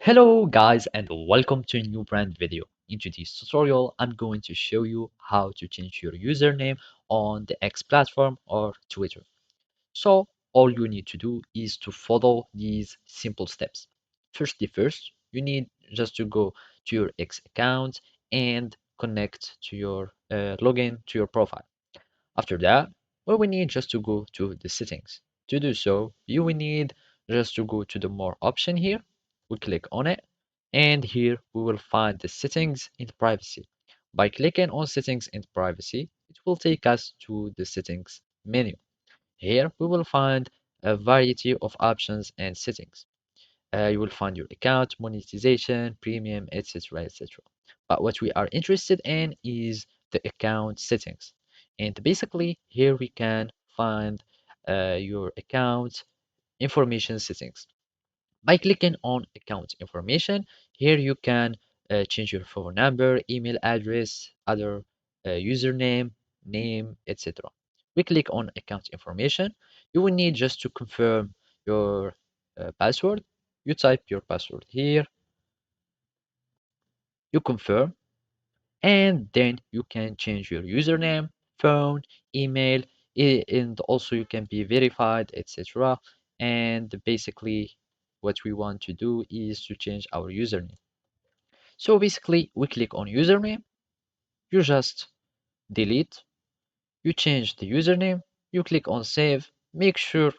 Hello guys and welcome to a new brand video. In today's tutorial, I'm going to show you how to change your username on the X platform or Twitter. So all you need to do is to follow these simple steps. First, you need just to go to your X account and connect to your login to your profile. After that, we need just to go to the settings. To do so, you will need just to go to the more option here. We click on it, and here we will find the settings and privacy. By clicking on settings and privacy, it will take us to the settings menu. Here we will find a variety of options and settings. You will find your account, monetization, premium, etc., etc. But what we are interested in is the account settings. And basically, here we can find your account information settings. By clicking on account information, here you can change your phone number, email address, other username, name, etc. We click on account information. You will need just to confirm your password. You type your password here, you confirm, and then you can change your username, phone, email, and also you can be verified, etc. And basically, what we want to do is to change our username. So basically, we click on username, you just delete, you change the username, you click on save, make sure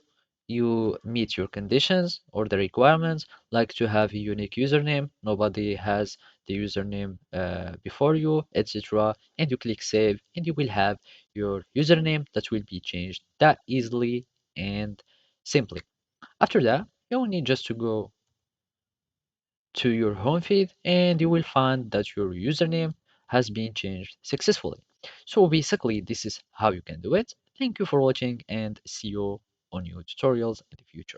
you meet your conditions or the requirements, like to have a unique username, nobody has the username before you, etc. And you click save, and you will have your username that will be changed that easily and simply. After that, you will need just to go to your home feed and you will find that your username has been changed successfully. So basically, this is how you can do it. Thank you for watching and see you on new tutorials in the future.